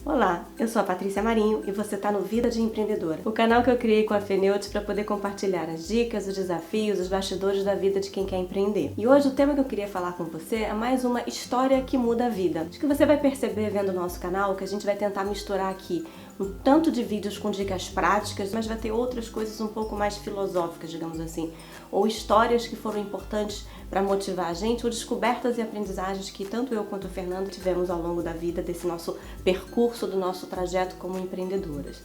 Olá, eu sou a Patrícia Marinho e você está no Vida de Empreendedora, o canal que eu criei com a Feneude para poder compartilhar as dicas, os desafios, os bastidores da vida de quem quer empreender. E hoje o tema que eu queria falar com você é mais uma história que muda a vida. Acho que você vai perceber vendo o nosso canal que a gente vai tentar misturar aqui um tanto de vídeos com dicas práticas, mas vai ter outras coisas um pouco mais filosóficas, digamos assim, ou histórias que foram importantes para motivar a gente, ou descobertas e aprendizagens que tanto eu quanto o Fernando tivemos ao longo da vida, desse nosso percurso, do nosso trajeto como empreendedoras.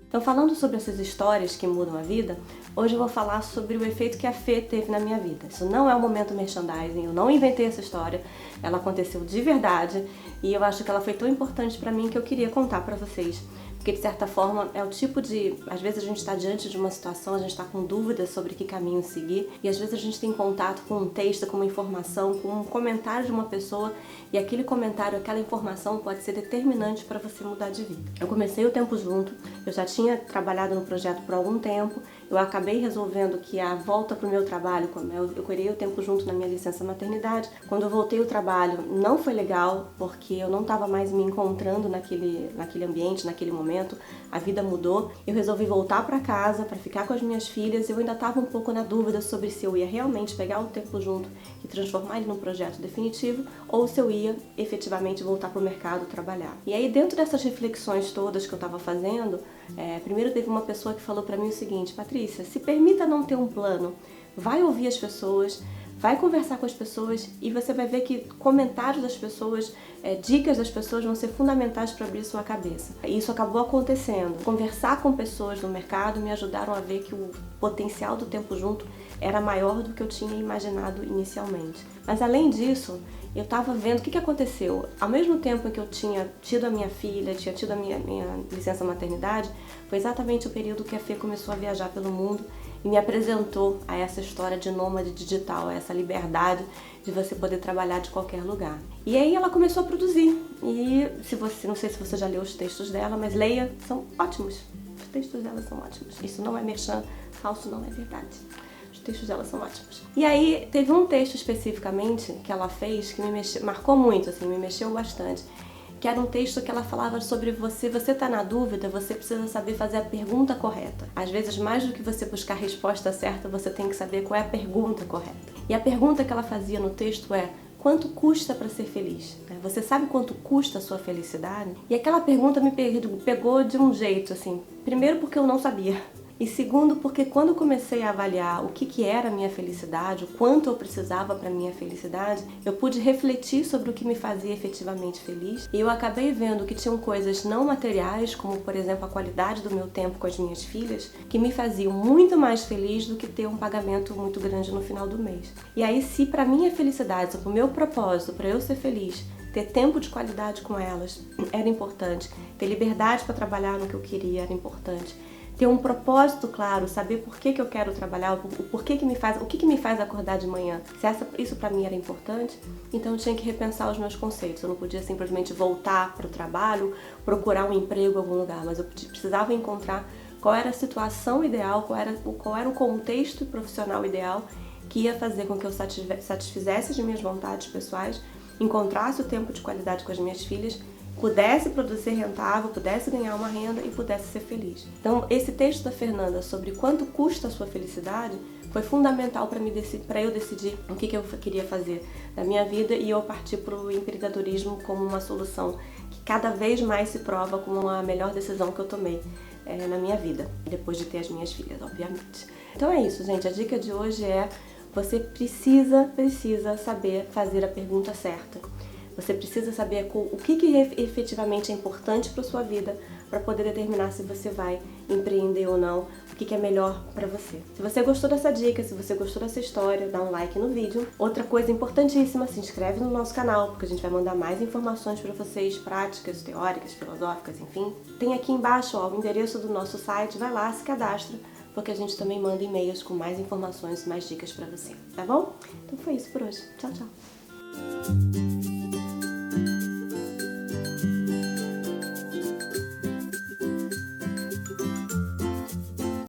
Então, falando sobre essas histórias que mudam a vida, hoje eu vou falar sobre o efeito que a Fê teve na minha vida. Isso não é um momento merchandising, eu não inventei essa história, ela aconteceu de verdade e eu acho que ela foi tão importante pra mim que eu queria contar pra vocês. Porque, de certa forma, é o tipo de... Às vezes a gente está diante de uma situação, a gente está com dúvidas sobre que caminho seguir e às vezes a gente tem contato com um texto, com uma informação, com um comentário de uma pessoa e aquele comentário, aquela informação pode ser determinante para você mudar de vida. Eu comecei o Tempo Junto, eu já tinha trabalhado no projeto por algum tempo, eu acabei resolvendo que a volta para o meu trabalho, eu criei o Tempo Junto na minha licença maternidade, quando eu voltei ao trabalho não foi legal, porque eu não estava mais me encontrando naquele ambiente, naquele momento. A vida mudou, eu resolvi voltar para casa para ficar com as minhas filhas. Eu ainda estava um pouco na dúvida sobre se eu ia realmente pegar o Tempo Junto e transformar ele num projeto definitivo ou se eu ia efetivamente voltar para o mercado trabalhar. E aí, dentro dessas reflexões todas que eu estava fazendo, primeiro teve uma pessoa que falou para mim o seguinte: Patrícia, se permita não ter um plano, vai ouvir as pessoas, vai conversar com as pessoas e você vai ver que comentários das pessoas, dicas das pessoas vão ser fundamentais para abrir sua cabeça. E isso acabou acontecendo. Conversar com pessoas no mercado me ajudaram a ver que o potencial do Tempo Junto era maior do que eu tinha imaginado inicialmente. Mas além disso, eu estava vendo o que aconteceu. Ao mesmo tempo que eu tinha tido a minha filha, tinha tido a minha licença maternidade, foi exatamente o período que a Fê começou a viajar pelo mundo e me apresentou a essa história de nômade digital, a essa liberdade de você poder trabalhar de qualquer lugar. E aí ela começou a produzir. E não sei se você já leu os textos dela, mas leia, são ótimos. Os textos dela são ótimos. Isso não é merchan, falso não é verdade. Os textos dela são ótimos. E aí teve um texto especificamente que ela fez que marcou muito, assim, me mexeu bastante. Que era um texto que ela falava sobre você tá na dúvida, você precisa saber fazer a pergunta correta. Às vezes, mais do que você buscar a resposta certa, você tem que saber qual é a pergunta correta. E a pergunta que ela fazia no texto é: quanto custa para ser feliz? Você sabe quanto custa a sua felicidade? E aquela pergunta me pegou de um jeito, assim, primeiro porque eu não sabia. E segundo, porque quando eu comecei a avaliar o que era a minha felicidade, o quanto eu precisava para minha felicidade, eu pude refletir sobre o que me fazia efetivamente feliz. E eu acabei vendo que tinham coisas não materiais, como por exemplo a qualidade do meu tempo com as minhas filhas, que me faziam muito mais feliz do que ter um pagamento muito grande no final do mês. E aí, se para minha felicidade, para o meu propósito, para eu ser feliz, ter tempo de qualidade com elas era importante, ter liberdade para trabalhar no que eu queria era importante, ter um propósito claro, saber por que eu quero trabalhar, o que me faz acordar de manhã. Se isso para mim era importante, então eu tinha que repensar os meus conceitos. Eu não podia simplesmente voltar para o trabalho, procurar um emprego em algum lugar, mas eu precisava encontrar qual era a situação ideal, qual era o contexto profissional ideal que ia fazer com que eu satisfizesse as minhas vontades pessoais, encontrasse o tempo de qualidade com as minhas filhas, pudesse produzir rentável, pudesse ganhar uma renda e pudesse ser feliz. Então, esse texto da Fernanda sobre quanto custa a sua felicidade foi fundamental para eu decidir o que eu queria fazer na minha vida e eu partir para o empreendedorismo como uma solução que cada vez mais se prova como a melhor decisão que eu tomei na minha vida, depois de ter as minhas filhas, obviamente. Então é isso, gente. A dica de hoje é: você precisa saber fazer a pergunta certa. Você precisa saber o que efetivamente é importante para sua vida para poder determinar se você vai empreender ou não, o que é melhor para você. Se você gostou dessa dica, se você gostou dessa história, dá um like no vídeo. Outra coisa importantíssima, se inscreve no nosso canal, porque a gente vai mandar mais informações para vocês, práticas, teóricas, filosóficas, enfim. Tem aqui embaixo o endereço do nosso site, vai lá, se cadastra, porque a gente também manda e-mails com mais informações, mais dicas para você, tá bom? Então foi isso por hoje. Tchau, tchau!